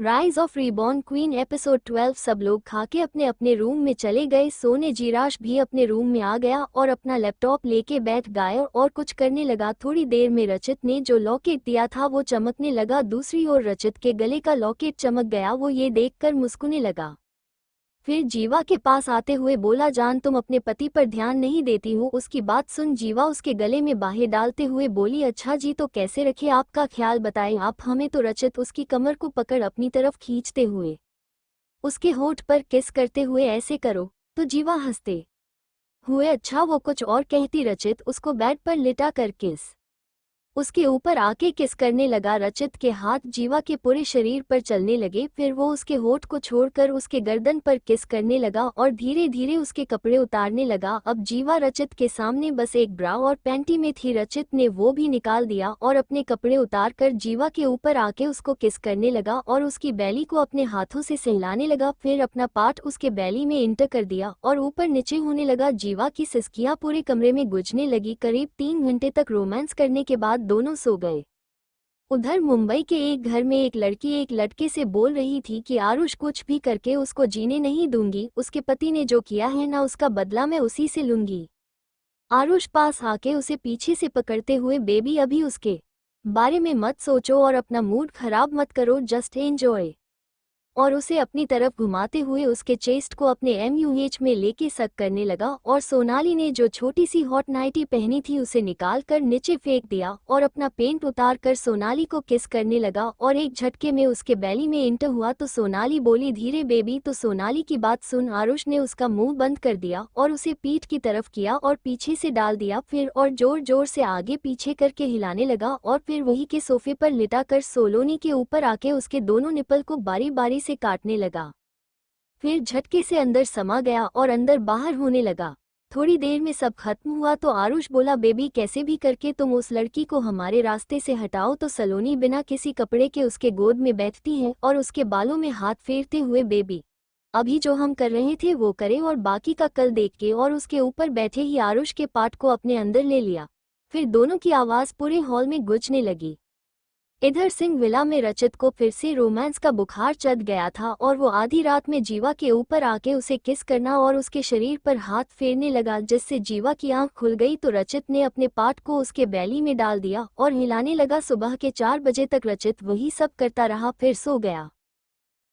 Rise of reborn queen episode 12। सब लोग खाके अपने अपने रूम में चले गए सोने। जीराश भी अपने रूम में आ गया और अपना लैपटॉप लेके बैठ गया और कुछ करने लगा। थोड़ी देर में रचित ने जो लॉकेट दिया था वो चमकने लगा। दूसरी ओर रचित के गले का लॉकेट चमक गया। वो ये देखकर मुस्कुराने लगा। फिर जीवा के पास आते हुए बोला, जान तुम अपने पति पर ध्यान नहीं देती हो। उसकी बात सुन जीवा उसके गले में बाहें डालते हुए बोली, अच्छा जी तो कैसे रखे आपका ख्याल बताएं आप हमें। तो रचित उसकी कमर को पकड़ अपनी तरफ खींचते हुए उसके होठ पर किस करते हुए, ऐसे करो। तो जीवा हंसते हुए अच्छा वो कुछ और कहती। रचित उसको बेड पर लिटा कर किस उसके ऊपर आके किस करने लगा। रचित के हाथ जीवा के पूरे शरीर पर चलने लगे। फिर वो उसके होठ को छोड़कर उसके गर्दन पर किस करने लगा और धीरे धीरे उसके कपड़े उतारने लगा। अब जीवा रचित के सामने बस एक ब्रा और पैंटी में थी। रचित ने वो भी निकाल दिया और अपने कपड़े उतारकर जीवा के ऊपर आके उसको किस करने लगा और उसकी बैली को अपने हाथों से सहलाने लगा। फिर अपना पार्ट उसके बैली में इंटर कर दिया और ऊपर नीचे होने लगा। जीवा की सिसकियां पूरे कमरे में गूंजने लगी। करीब 3 घंटे तक रोमांस करने के बाद दोनों सो गए। उधर मुंबई के एक घर में एक लड़की एक लड़के से बोल रही थी कि आरुष कुछ भी करके उसको जीने नहीं दूंगी। उसके पति ने जो किया है ना उसका बदला मैं उसी से लूंगी। आरुष पास आके उसे पीछे से पकड़ते हुए, बेबी अभी उसके बारे में मत सोचो और अपना मूड खराब मत करो, जस्ट एंजॉय। और उसे अपनी तरफ घुमाते हुए उसके चेस्ट को अपने MUH में लेके सक करने लगा। और सोनाली ने जो छोटी सी हॉट नाइटी पहनी थी उसे निकाल कर नीचे फेंक दिया और अपना पेंट उतार कर सोनाली को किस करने लगा और एक झटके में उसके बैली में इंटर हुआ। तो सोनाली बोली, धीरे बेबी। तो सोनाली की बात सुन आरुष ने उसका मुंह बंद कर दिया और उसे पीठ की तरफ किया और पीछे से डाल दिया। फिर और जोर जोर से आगे पीछे करके हिलाने लगा और फिर वही के सोफे पर लिटा कर सोलोनी के ऊपर आके उसके दोनों निपल को बारी बारी से काटने लगा। फिर झटके से अंदर समा गया और अंदर बाहर होने लगा। थोड़ी देर में सब खत्म हुआ तो आरुष बोला, बेबी कैसे भी करके तुम उस लड़की को हमारे रास्ते से हटाओ। तो सलोनी बिना किसी कपड़े के उसके गोद में बैठती है और उसके बालों में हाथ फेरते हुए, बेबी अभी जो हम कर रहे थे वो करे और बाकी का कल देख के। और उसके ऊपर बैठे ही आरुष के पार्ट को अपने अंदर ले लिया। फिर दोनों की आवाज पूरे हॉल में गूंजने लगी। इधर सिंह विला में रचित को फिर से रोमांस का बुखार चढ़ गया था और वो आधी रात में जीवा के ऊपर आके उसे किस करना और उसके शरीर पर हाथ फेरने लगा, जिससे जीवा की आंख खुल गई। तो रचित ने अपने पार्ट को उसके बैली में डाल दिया और हिलाने लगा। सुबह के 4 बजे तक रचित वही सब करता रहा, फिर सो गया।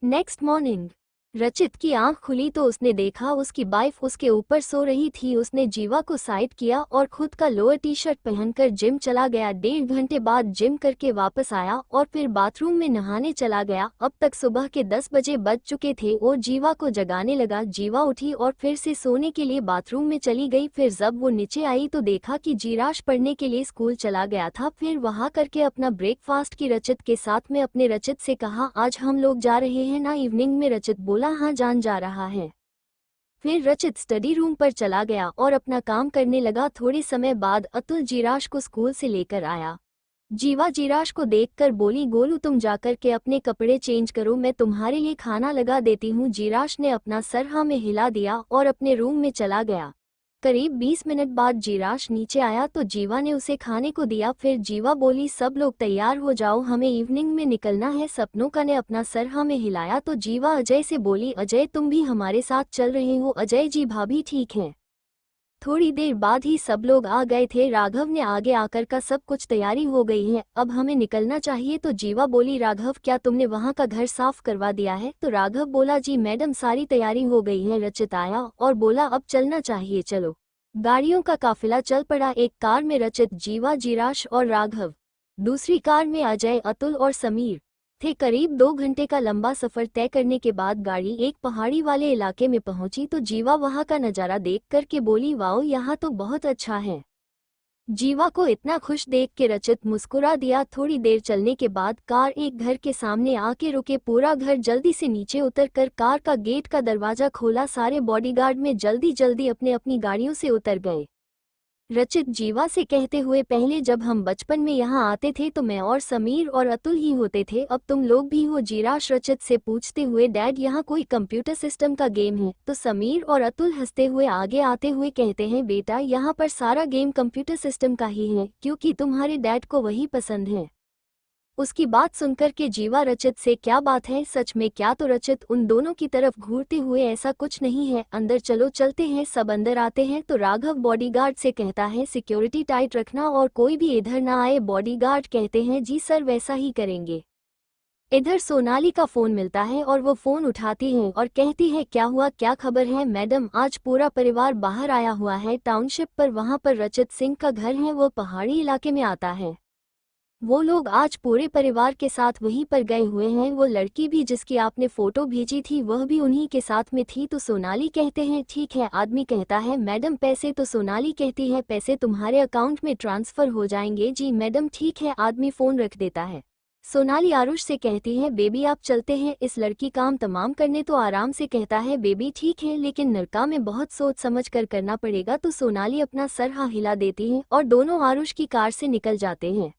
नेक्स्ट मॉर्निंग रचित की आंख खुली तो उसने देखा उसकी वाइफ उसके ऊपर सो रही थी। उसने जीवा को साइड किया और खुद का लोअर टी-शर्ट पहनकर जिम चला गया। 1.5 घंटे बाद जिम करके वापस आया और फिर बाथरूम में नहाने चला गया। अब तक सुबह के 10 बजे बज चुके थे और जीवा को जगाने लगा। जीवा उठी और फिर से सोने के लिए बाथरूम में चली गई। फिर जब वो नीचे आई तो देखा कि जीराश पढ़ने के लिए स्कूल चला गया था। फिर वहां करके अपना ब्रेकफास्ट की रचित के साथ में अपने रचित से कहा, आज हम लोग जा रहे हैं ना इवनिंग में। रचित बोला, हाँ जान जा रहा है। फिर रचित स्टडी रूम पर चला गया और अपना काम करने लगा। थोड़े समय बाद अतुल जीराश को स्कूल से लेकर आया। जीवा जीराश को देखकर बोली, गोलू तुम जाकर के अपने कपड़े चेंज करो, मैं तुम्हारे लिए खाना लगा देती हूँ। जीराश ने अपना सर हाँ में हिला दिया और अपने रूम में चला गया। करीब 20 मिनट बाद जीराश नीचे आया तो जीवा ने उसे खाने को दिया। फिर जीवा बोली, सब लोग तैयार हो जाओ, हमें इवनिंग में निकलना है। सपनों का ने अपना सर हाँ में हिलाया तो जीवा अजय से बोली, अजय तुम भी हमारे साथ चल रहे हो। अजय जी भाभी ठीक है। थोड़ी देर बाद ही सब लोग आ गए थे। राघव ने आगे आकर का सब कुछ तैयारी हो गई है, अब हमें निकलना चाहिए। तो जीवा बोली, राघव क्या तुमने वहां का घर साफ करवा दिया है। तो राघव बोला, जी मैडम सारी तैयारी हो गई है। रचित आया और बोला, अब चलना चाहिए, चलो। गाड़ियों का काफिला चल पड़ा। एक कार में रचित, जीवा, जीराश और राघव, दूसरी कार में अजय, अतुल और समीर थे। करीब 2 घंटे का लंबा सफर तय करने के बाद गाड़ी एक पहाड़ी वाले इलाके में पहुंची तो जीवा वहां का नजारा देख कर के बोली, वाओ यहाँ तो बहुत अच्छा है। जीवा को इतना खुश देख के रचित मुस्कुरा दिया। थोड़ी देर चलने के बाद कार एक घर के सामने आके रुके। पूरा घर जल्दी से नीचे उतर कर कार का गेट का दरवाजा खोला। सारे बॉडीगार्ड में जल्दी जल्दी अपने अपनी गाड़ियों से उतर गए। रचित जीवा से कहते हुए, पहले जब हम बचपन में यहाँ आते थे तो मैं और समीर और अतुल ही होते थे, अब तुम लोग भी हो। जीराश रचित से पूछते हुए, डैड यहाँ कोई कंप्यूटर सिस्टम का गेम है। तो समीर और अतुल हंसते हुए आगे आते हुए कहते हैं, बेटा यहाँ पर सारा गेम कंप्यूटर सिस्टम का ही है, क्योंकि तुम्हारे डैड को वही पसंद है। उसकी बात सुनकर के जीवा रचित से क्या बात है, सच में क्या? तो रचित उन दोनों की तरफ घूरते हुए ऐसा कुछ नहीं है, अंदर चलो चलते हैं। सब अंदर आते हैं तो राघव बॉडीगार्ड से कहता है सिक्योरिटी टाइट रखना और कोई भी इधर ना आए। बॉडीगार्ड कहते हैं जी सर वैसा ही करेंगे। इधर सोनाली का फोन मिलता है और वो फोन उठाती है और कहती है क्या हुआ, क्या खबर है? मैडम आज पूरा परिवार बाहर आया हुआ है टाउनशिप पर, वहां पर रचित सिंह का घर है, वो पहाड़ी इलाके में आता है। वो लोग आज पूरे परिवार के साथ वहीं पर गए हुए हैं। वो लड़की भी जिसकी आपने फोटो भेजी थी वह भी उन्हीं के साथ में थी। तो सोनाली कहते हैं ठीक है। आदमी कहता है मैडम पैसे? तो सोनाली कहती है पैसे तुम्हारे अकाउंट में ट्रांसफर हो जाएंगे। जी मैडम ठीक है। आदमी फोन रख देता है। सोनाली आरुष से कहती है बेबी आप चलते हैं इस लड़की काम तमाम करने। तो आराम से कहता है बेबी ठीक है लेकिन नरका में बहुत सोच समझ कर करना पड़ेगा। तो सोनाली अपना सर हाँ हिला देती है और दोनों आरुष की कार से निकल जाते हैं।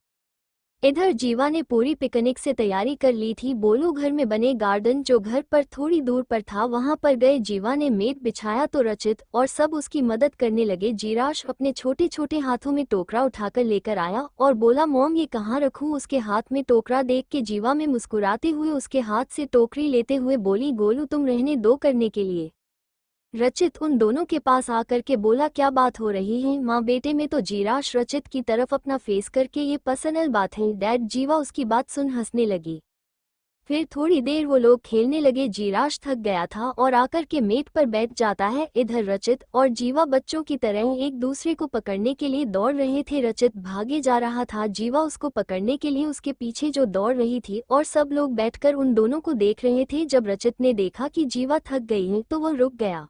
इधर जीवा ने पूरी पिकनिक से तैयारी कर ली थी। बोलू घर में बने गार्डन जो घर पर थोड़ी दूर पर था वहां पर गए। जीवा ने मेट बिछाया तो रचित और सब उसकी मदद करने लगे। जीराश अपने छोटे छोटे हाथों में टोकरा उठाकर लेकर आया और बोला मॉम ये कहाँ रखूं? उसके हाथ में टोकरा देख के जीवा में मुस्कुराते हुए उसके हाथ से टोकरी लेते हुए बोली गोलू तुम रहने दो करने के लिए। रचित उन दोनों के पास आकर के बोला क्या बात हो रही है माँ बेटे में? तो जीराश रचित की तरफ अपना फेस करके ये पर्सनल बात है डैड। जीवा उसकी बात सुन हंसने लगी। फिर थोड़ी देर वो लोग खेलने लगे। जीराश थक गया था और आकर के मेट पर बैठ जाता है। इधर रचित और जीवा बच्चों की तरह एक दूसरे को पकड़ने के लिए दौड़ रहे थे। रचित भागे जा रहा था, जीवा उसको पकड़ने के लिए उसके पीछे जो दौड़ रही थी और सब लोग बैठकर उन दोनों को देख रहे थे। जब रचित ने देखा कि जीवा थक गई है तो वह रुक गया।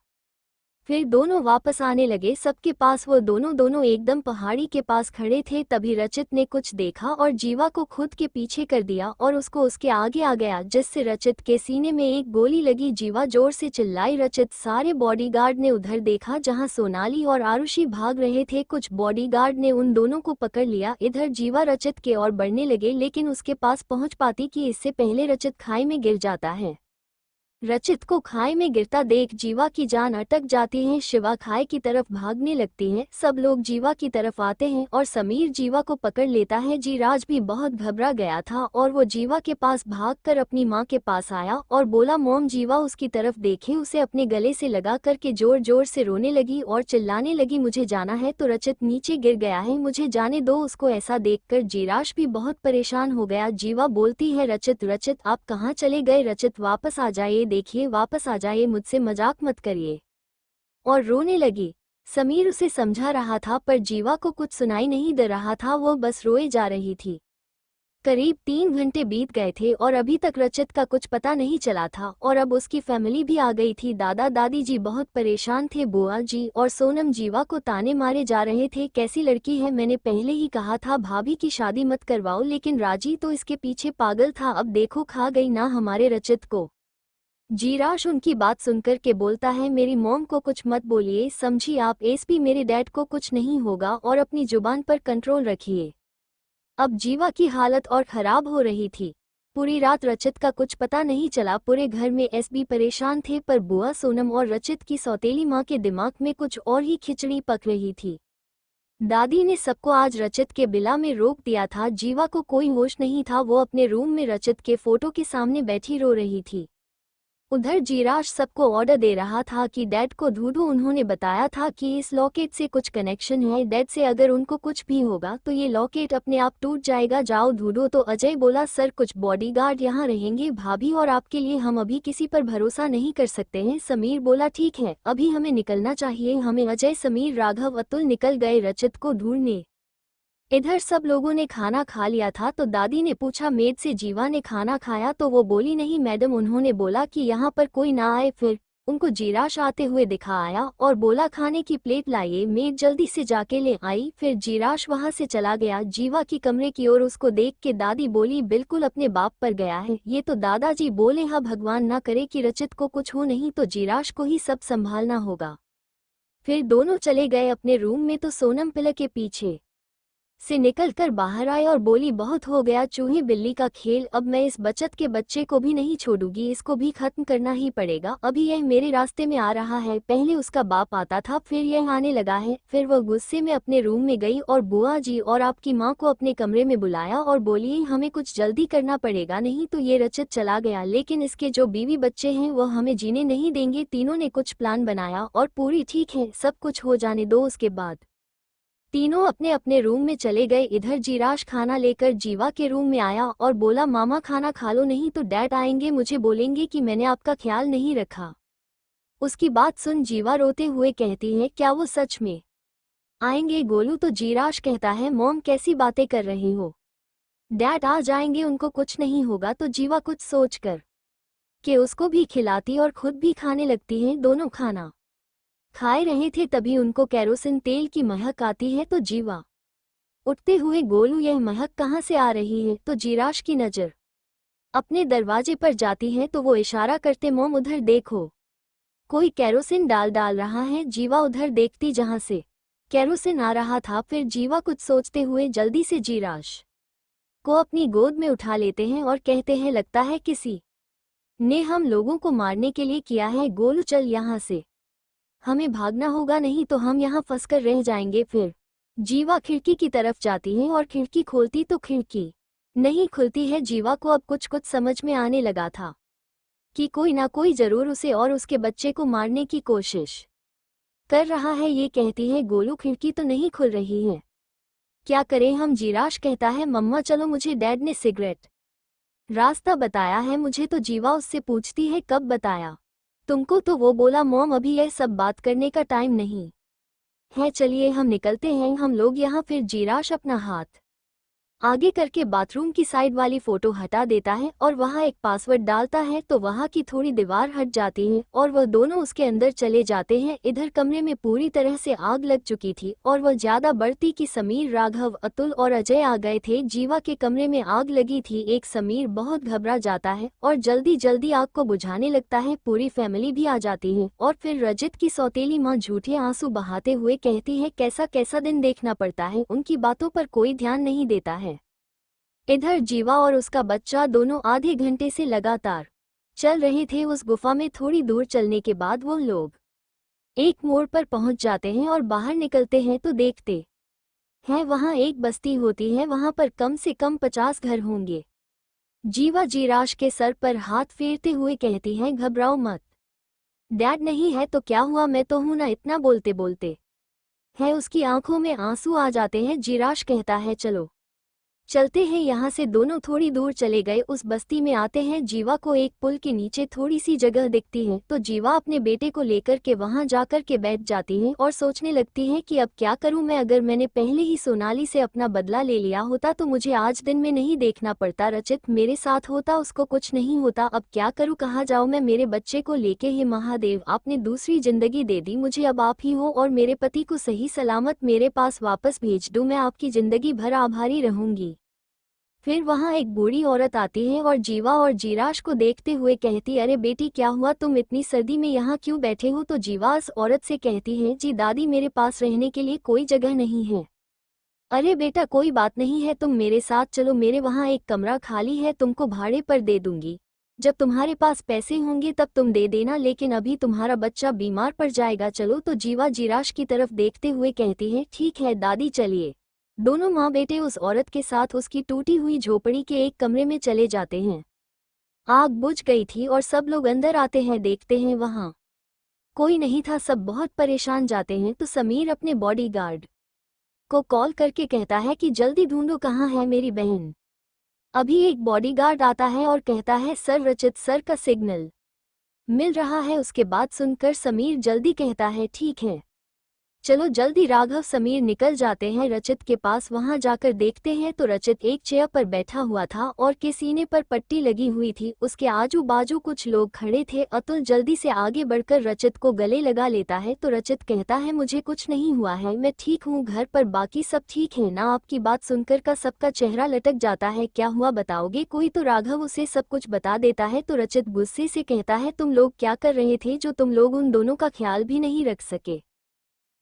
फिर दोनों वापस आने लगे। सबके पास वो दोनों एकदम पहाड़ी के पास खड़े थे। तभी रचित ने कुछ देखा और जीवा को खुद के पीछे कर दिया और उसको उसके आगे आ गया जिससे रचित के सीने में एक गोली लगी। जीवा जोर से चिल्लाई। रचित सारे बॉडीगार्ड ने उधर देखा जहां सोनाली और आरुषि भाग रहे थे। कुछ बॉडीगार्ड ने उन दोनों को पकड़ लिया। इधर जीवा रचित के और बढ़ने लगे लेकिन उसके पास पहुंच पाती कि इससे पहले रचित खाई में गिर जाता है। रचित को खाई में गिरता देख जीवा की जान अटक जाती है। शिवा खाई की तरफ भागने लगती है। सब लोग जीवा की तरफ आते हैं और समीर जीवा को पकड़ लेता है। जीराज भी बहुत घबरा गया था और वो जीवा के पास भागकर अपनी माँ के पास आया और बोला मॉम। जीवा उसकी तरफ देखे, उसे अपने गले से लगा करके जोर जोर से रोने लगी और चिल्लाने लगी मुझे जाना है। तो रचित नीचे गिर गया है, मुझे जाने दो। उसको ऐसा देखकर जीराज भी बहुत परेशान हो गया। जीवा बोलती है रचित रचित आप कहाँ चले गए? रचित वापस आ जाइए, देखिए वापस आ जाइए, मुझसे मजाक मत करिए। और रोने लगी। समीर उसे समझा रहा था पर जीवा को कुछ सुनाई नहीं दे रहा था, वो बस रोए जा रही थी। करीब 3 घंटे बीत गए थे और अभी तक रचित का कुछ पता नहीं चला था और अब उसकी फैमिली भी आ गई थी। दादा दादी जी बहुत परेशान थे। बुआ जी और सोनम जीवा को ताने मारे जा रहे थे, कैसी लड़की है, मैंने पहले ही कहा था भाभी की शादी मत करवाओ, लेकिन राजी तो इसके पीछे पागल था, अब देखो खा गई ना हमारे रचित को। जीराश उनकी बात सुनकर के बोलता है मेरी मॉम को कुछ मत बोलिए, समझी आप एसपी, मेरे डैड को कुछ नहीं होगा और अपनी जुबान पर कंट्रोल रखिए। अब जीवा की हालत और खराब हो रही थी। पूरी रात रचित का कुछ पता नहीं चला। पूरे घर में एसबी परेशान थे पर बुआ सोनम और रचित की सौतेली माँ के दिमाग में कुछ और ही खिचड़ी पक रही थी। दादी ने सबको आज रचित के बिला में रोक दिया था। जीवा को कोई होश नहीं था, वो अपने रूम में रचित के फोटो के सामने बैठी रो रही थी। उधर जीराश सबको ऑर्डर दे रहा था कि डैड को ढूंढो। उन्होंने बताया था कि इस लॉकेट से कुछ कनेक्शन है डैड से, अगर उनको कुछ भी होगा तो ये लॉकेट अपने आप टूट जाएगा, जाओ ढूंढो। तो अजय बोला सर कुछ बॉडीगार्ड यहाँ रहेंगे भाभी और आपके लिए हम अभी किसी पर भरोसा नहीं कर सकते हैं। समीर बोला ठीक है अभी हमें निकलना चाहिए हमें। अजय समीर राघव अतुल निकल गए रचित को ढूंढने। इधर सब लोगों ने खाना खा लिया था तो दादी ने पूछा मेड से जीवा ने खाना खाया? तो वो बोली नहीं मैडम, उन्होंने बोला कि यहाँ पर कोई ना आए। फिर उनको जीराश आते हुए दिखा आया और बोला खाने की प्लेट लाइए। मेड जल्दी से जाके ले आई। फिर जीराश वहां से चला गया जीवा की कमरे की ओर। उसको देख के दादी बोली बिल्कुल अपने बाप पर गया है ये तो। दादाजी बोले हाँ भगवान ना करे कि रचित को कुछ हो, नहीं तो जीराश को ही सब संभालना होगा। फिर दोनों चले गए अपने रूम में तो सोनम पिलक के पीछे। से निकलकर बाहर आए और बोली, बहुत हो गया चूहे बिल्ली का खेल, अब मैं इस बचत के बच्चे को भी नहीं छोड़ूंगी, इसको भी खत्म करना ही पड़ेगा। अभी यह मेरे रास्ते में आ रहा है, पहले उसका बाप आता था, फिर यह आने लगा है। फिर वह गुस्से में अपने रूम में गई और बुआ जी और आपकी माँ को अपने कमरे में बुलाया और बोली, हमें कुछ जल्दी करना पड़ेगा, नहीं तो ये रचित चला गया, लेकिन इसके जो बीवी बच्चे हैं वह हमें जीने नहीं देंगे। तीनों ने कुछ प्लान बनाया और पूरी ठीक है, सब कुछ हो जाने दो। उसके बाद तीनों अपने अपने रूम में चले गए। इधर जीराश खाना लेकर जीवा के रूम में आया और बोला, मामा खाना खा लो, नहीं तो डैड आएंगे, मुझे बोलेंगे कि मैंने आपका ख्याल नहीं रखा। उसकी बात सुन जीवा रोते हुए कहती है, क्या वो सच में आएंगे गोलू? तो जीराश कहता है, मॉम कैसी बातें कर रही हो, डैड आ जाएंगे, उनको कुछ नहीं होगा। तो जीवा कुछ सोचकर कि उसको भी खिलाती और खुद भी खाने लगती है। दोनों खाना खाए रहे थे तभी उनको केरोसिन तेल की महक आती है। तो जीवा उठते हुए, गोलू यह महक कहाँ से आ रही है? तो जीराश की नज़र अपने दरवाजे पर जाती है तो वो इशारा करते, मॉम उधर देखो, कोई केरोसिन डाल रहा है। जीवा उधर देखती जहां से केरोसिन आ रहा था। फिर जीवा कुछ सोचते हुए जल्दी से जीराश को अपनी गोद में उठा लेते हैं और कहते हैं, लगता है किसी ने हम लोगों को मारने के लिए किया है। गोलू चल यहाँ से, हमें भागना होगा, नहीं तो हम यहाँ फंसकर रह जाएंगे। फिर जीवा खिड़की की तरफ जाती है और खिड़की खोलती तो खिड़की नहीं खुलती है। जीवा को अब कुछ समझ में आने लगा था कि कोई ना कोई जरूर उसे और उसके बच्चे को मारने की कोशिश कर रहा है। ये कहती है, गोलू खिड़की तो नहीं खुल रही है, क्या करें हम? जीराश कहता है, मम्मा चलो, मुझे डैड ने सिगरेट रास्ता बताया है मुझे। तो जीवा उससे पूछती है, कब बताया तुमको? तो वो बोला, मॉम अभी यह सब बात करने का टाइम नहीं है, चलिए हम निकलते हैं हम लोग यहाँ। फिर जीराश अपना हाथ आगे करके बाथरूम की साइड वाली फोटो हटा देता है और वहाँ एक पासवर्ड डालता है तो वहाँ की थोड़ी दीवार हट जाती है और वह दोनों उसके अंदर चले जाते हैं। इधर कमरे में पूरी तरह से आग लग चुकी थी और वह ज्यादा बढ़ती कि समीर, राघव, अतुल और अजय आ गए थे। जीवा के कमरे में आग लगी थी। एक समीर बहुत घबरा जाता है और जल्दी जल्दी आग को बुझाने लगता है। पूरी फैमिली भी आ जाती है और फिर रजित की सौतेली माँ झूठे आंसू बहाते हुए कहती है, कैसा कैसा दिन देखना पड़ता है, उनकी बातों पर कोई ध्यान नहीं देता है। इधर जीवा और उसका बच्चा दोनों आधे घंटे से लगातार चल रहे थे। उस गुफा में थोड़ी दूर चलने के बाद वो लोग एक मोड़ पर पहुंच जाते हैं और बाहर निकलते हैं तो देखते हैं वहां एक बस्ती होती है। वहां पर कम से कम 50 घर होंगे। जीवा जीराश के सर पर हाथ फेरते हुए कहती है, घबराओ मत, डैड नहीं है तो क्या हुआ, मैं तो हूं ना। इतना बोलते बोलते है उसकी आंखों में आंसू आ जाते हैं। जीराश कहता है, चलो चलते हैं यहाँ से। दोनों थोड़ी दूर चले गए, उस बस्ती में आते हैं। जीवा को एक पुल के नीचे थोड़ी सी जगह दिखती है तो जीवा अपने बेटे को लेकर के वहाँ जाकर के बैठ जाती है और सोचने लगती है कि अब क्या करूँ मैं, अगर मैंने पहले ही सोनाली से अपना बदला ले लिया होता तो मुझे आज दिन में नहीं देखना पड़ता, रचित मेरे साथ होता, उसको कुछ नहीं होता। अब क्या करूँ, कहाँ जाऊँ मैं मेरे बच्चे को लेके? हे महादेव, आपने दूसरी जिंदगी दे दी मुझे, अब आप ही हो और मेरे पति को सही सलामत मेरे पास वापस भेज दो, मैं आपकी जिंदगी भर आभारी रहूंगी। फिर वहां एक बूढ़ी औरत आती है और जीवा और जीराश को देखते हुए कहती, अरे बेटी क्या हुआ, तुम इतनी सर्दी में यहाँ क्यों बैठे हो? तो जीवा उस औरत से कहती है, जी दादी मेरे पास रहने के लिए कोई जगह नहीं है। अरे बेटा कोई बात नहीं है, तुम मेरे साथ चलो, मेरे वहाँ एक कमरा खाली है, तुमको भाड़े पर दे दूंगी, जब तुम्हारे पास पैसे होंगे तब तुम दे देना, लेकिन अभी तुम्हारा बच्चा बीमार पड़ जाएगा, चलो। तो जीवा जीराश की तरफ देखते हुए कहती है, ठीक है दादी चलिए। दोनों माँ बेटे उस औरत के साथ उसकी टूटी हुई झोपड़ी के एक कमरे में चले जाते हैं। आग बुझ गई थी और सब लोग अंदर आते हैं, देखते हैं वहां कोई नहीं था, सब बहुत परेशान जाते हैं। तो समीर अपने बॉडीगार्ड को कॉल करके कहता है कि जल्दी ढूंढो कहाँ है मेरी बहन। अभी एक बॉडीगार्ड आता है और कहता है, सर रचित सर का सिग्नल मिल रहा है। उसके बाद सुनकर समीर जल्दी कहता है, ठीक है चलो जल्दी। राघव समीर निकल जाते हैं रचित के पास, वहां जाकर देखते हैं तो रचित एक चेयर पर बैठा हुआ था और के सीने पर पट्टी लगी हुई थी, उसके आजू बाजू कुछ लोग खड़े थे। अतुल जल्दी से आगे बढ़कर रचित को गले लगा लेता है तो रचित कहता है, मुझे कुछ नहीं हुआ है, मैं ठीक हूँ, घर पर बाकी सब ठीक है ना? आपकी बात सुनकर का सबका चेहरा लटक जाता है, क्या हुआ बताओगे कोई? तो राघव उसे सब कुछ बता देता है तो रचित गुस्से से कहता है, तुम लोग क्या कर रहे थे जो तुम लोग उन दोनों का ख्याल भी नहीं रख सके?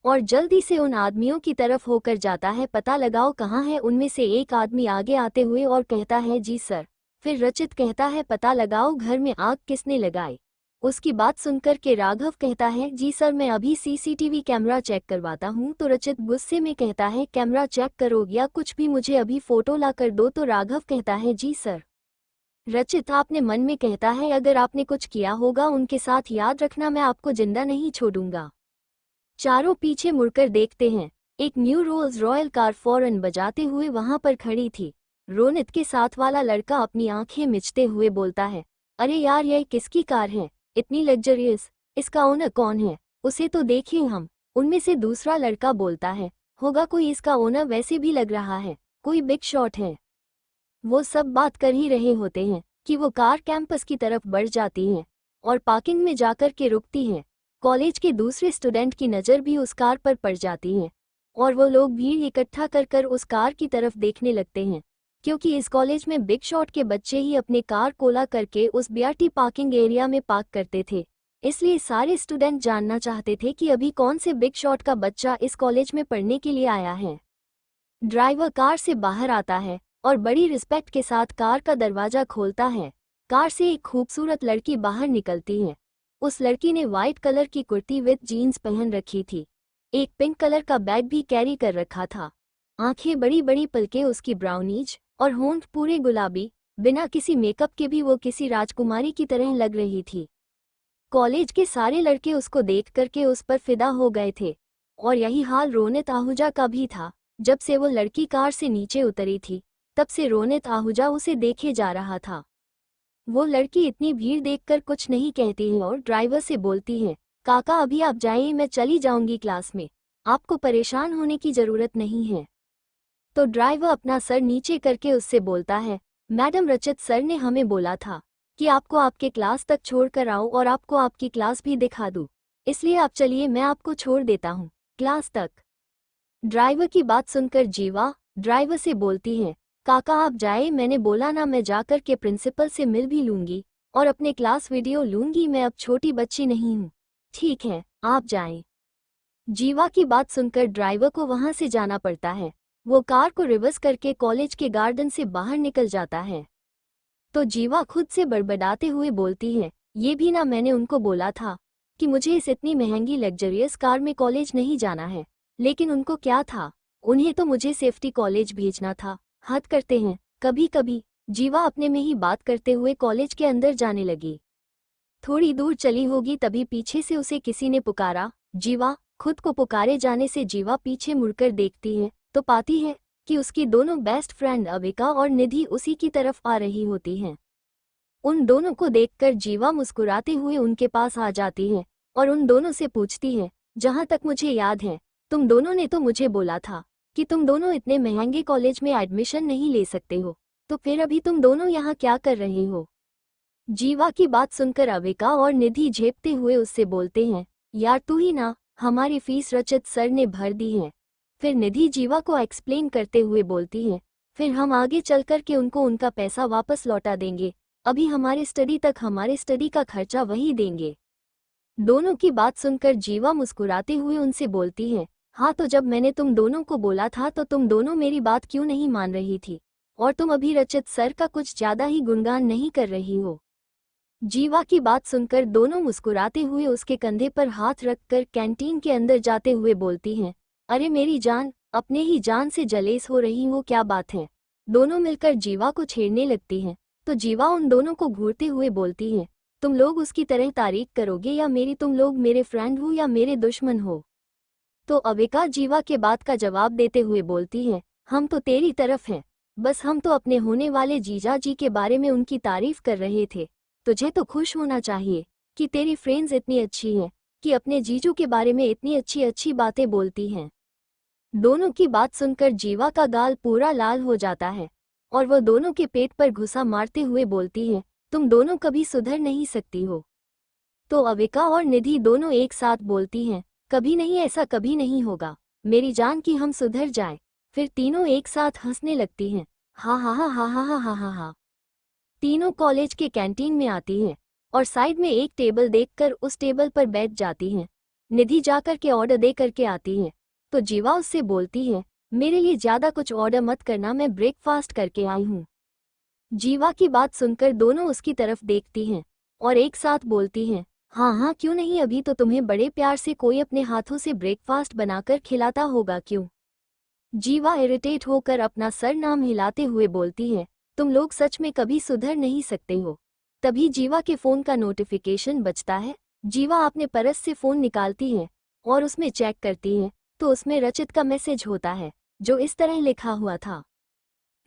और जल्दी से उन आदमियों की तरफ होकर जाता है, पता लगाओ कहाँ है। उनमें से एक आदमी आगे आते हुए और कहता है जी सर। फिर रचित कहता है पता लगाओ घर में आग किसने लगाई। उसकी बात सुनकर के राघव कहता है जी सर मैं अभी सीसीटीवी कैमरा चेक करवाता हूँ। तो रचित गुस्से में कहता है कैमरा चेक करो या कुछ भी, मुझे अभी फोटो ला कर दो। तो राघव कहता है जी सर। रचित आपने मन में कहता है अगर आपने कुछ किया होगा उनके साथ, याद रखना मैं आपको जिंदा नहीं छोड़ूंगा। चारों पीछे मुड़कर देखते हैं, एक न्यू रोल्स रॉयल कार फौरन बजाते हुए वहां पर खड़ी थी। रोनित के साथ वाला लड़का अपनी आंखें मिचते हुए बोलता है अरे यार यह किसकी कार है, इतनी लग्जरियस, इसका ओनर कौन है, उसे तो देखिए हम। उनमें से दूसरा लड़का बोलता है होगा कोई इसका ओनर, वैसे भी लग रहा है कोई बिग शॉट है। वो सब बात कर ही रहे होते हैं कि वो कार कैंपस की तरफ बढ़ जाती है और पार्किंग में जाकर के रुकती है। कॉलेज के दूसरे स्टूडेंट की नज़र भी उस कार पर पड़ जाती है और वो लोग भीड़ इकट्ठा कर कर उस कार की तरफ देखने लगते हैं, क्योंकि इस कॉलेज में बिग शॉट के बच्चे ही अपने कार कोला करके उस बीआरटी पार्किंग एरिया में पार्क करते थे। इसलिए सारे स्टूडेंट जानना चाहते थे कि अभी कौन से बिग शॉट का बच्चा इस कॉलेज में पढ़ने के लिए आया है। ड्राइवर कार से बाहर आता है और बड़ी रिस्पेक्ट के साथ कार का दरवाजा खोलता है। कार से एक खूबसूरत लड़की बाहर निकलती है। उस लड़की ने वाइट कलर की कुर्ती विद जीन्स पहन रखी थी, एक पिंक कलर का बैग भी कैरी कर रखा था। आंखें बड़ी बड़ी, पलकें उसकी ब्राउनीज और होंठ पूरे गुलाबी। बिना किसी मेकअप के भी वो किसी राजकुमारी की तरह लग रही थी। कॉलेज के सारे लड़के उसको देख करके उस पर फिदा हो गए थे और यही हाल रोनित आहूजा का भी था। जब से वो लड़की कार से नीचे उतरी थी तब से रोनित आहूजा उसे देखे जा रहा था। वो लड़की इतनी भीड़ देखकर कुछ नहीं कहती है और ड्राइवर से बोलती है काका अभी आप जाइए, मैं चली जाऊंगी क्लास में, आपको परेशान होने की जरूरत नहीं है। तो ड्राइवर अपना सर नीचे करके उससे बोलता है मैडम रचित सर ने हमें बोला था कि आपको आपके क्लास तक छोड़ कर आऊं और आपको आपकी क्लास भी दिखा दूं, इसलिए आप चलिए मैं आपको छोड़ देता हूं क्लास तक। ड्राइवर की बात सुनकर जीवा ड्राइवर से बोलती है काका आप जाए, मैंने बोला ना मैं जाकर के प्रिंसिपल से मिल भी लूंगी और अपने क्लास वीडियो लूंगी, मैं अब छोटी बच्ची नहीं हूँ। ठीक है आप जाएं। जीवा की बात सुनकर ड्राइवर को वहां से जाना पड़ता है। वो कार को रिवर्स करके कॉलेज के गार्डन से बाहर निकल जाता है। तो जीवा खुद से बड़बड़ाते हुए बोलती है ये भी ना मैंने उनको बोला था कि मुझे इस इतनी महंगी लग्जरियस कार में कॉलेज नहीं जाना है, लेकिन उनको क्या था, उन्हें तो मुझे सेफ्टी कॉलेज भेजना था, हद करते हैं कभी कभी। जीवा अपने में ही बात करते हुए कॉलेज के अंदर जाने लगी। थोड़ी दूर चली होगी तभी पीछे से उसे किसी ने पुकारा। जीवा खुद को पुकारे जाने से जीवा पीछे मुड़कर देखती है तो पाती है कि उसकी दोनों बेस्ट फ्रेंड अविका और निधि उसी की तरफ आ रही होती हैं। उन दोनों को देखकर जीवा मुस्कुराते हुए उनके पास आ जाती है और उन दोनों से पूछती है जहां तक मुझे याद है तुम दोनों ने तो मुझे बोला था कि तुम दोनों इतने महंगे कॉलेज में एडमिशन नहीं ले सकते हो, तो फिर अभी तुम दोनों यहाँ क्या कर रहे हो। जीवा की बात सुनकर अविका और निधि झेपते हुए उससे बोलते हैं यार तू ही ना, हमारी फीस रचित सर ने भर दी है। फिर निधि जीवा को एक्सप्लेन करते हुए बोलती है फिर हम आगे चल कर के उनको उनका पैसा वापस लौटा देंगे, अभी हमारे स्टडी का खर्चा वही देंगे। दोनों की बात सुनकर जीवा मुस्कुराते हुए उनसे बोलती है हाँ तो जब मैंने तुम दोनों को बोला था तो तुम दोनों मेरी बात क्यों नहीं मान रही थी, और तुम अभी रचित सर का कुछ ज्यादा ही गुणगान नहीं कर रही हो। जीवा की बात सुनकर दोनों मुस्कुराते हुए उसके कंधे पर हाथ रखकर कैंटीन के अंदर जाते हुए बोलती हैं अरे मेरी जान, अपने ही जान से जलेस हो रही हो, क्या बात है। दोनों मिलकर जीवा को छेड़ने लगती हैं तो जीवा उन दोनों को घूरते हुए बोलती है तुम लोग उसकी तरह तारीफ करोगे या मेरी, तुम लोग मेरे फ्रेंड हो या मेरे दुश्मन हो। तो अविका जीवा के बात का जवाब देते हुए बोलती है हम तो तेरी तरफ हैं, बस हम तो अपने होने वाले जीजा जी के बारे में उनकी तारीफ कर रहे थे। तुझे तो खुश होना चाहिए कि तेरी फ्रेंड्स इतनी अच्छी हैं कि अपने जीजू के बारे में इतनी अच्छी अच्छी बातें बोलती हैं। दोनों की बात सुनकर जीवा का गाल पूरा लाल हो जाता है और वह दोनों के पेट पर घुसा मारते हुए बोलती है तुम दोनों कभी सुधर नहीं सकती हो। तो अविका और निधि दोनों एक साथ बोलती हैं कभी नहीं, ऐसा कभी नहीं होगा मेरी जान कि हम सुधर जाएं। फिर तीनों एक साथ हंसने लगती हैं हा हा हा हा हा हा हा हा हा। तीनों कॉलेज के कैंटीन में आती हैं और साइड में एक टेबल देखकर उस टेबल पर बैठ जाती हैं। निधि जाकर के ऑर्डर दे करके आती है तो जीवा उससे बोलती है, मेरे लिए ज्यादा कुछ ऑर्डर मत करना, मैं ब्रेकफास्ट करके आई हूँ। जीवा की बात सुनकर दोनों उसकी तरफ देखती हैं और एक साथ बोलती हैं, हाँ हाँ क्यों नहीं, अभी तो तुम्हें बड़े प्यार से कोई अपने हाथों से ब्रेकफास्ट बनाकर खिलाता होगा क्यों। जीवा इरिटेट होकर अपना सर नाम हिलाते हुए बोलती है, तुम लोग सच में कभी सुधर नहीं सकते हो। तभी जीवा के फोन का नोटिफिकेशन बजता है। जीवा अपने पर्स से फोन निकालती है और उसमें चेक करती है तो उसमें रचित का मैसेज होता है जो इस तरह लिखा हुआ था।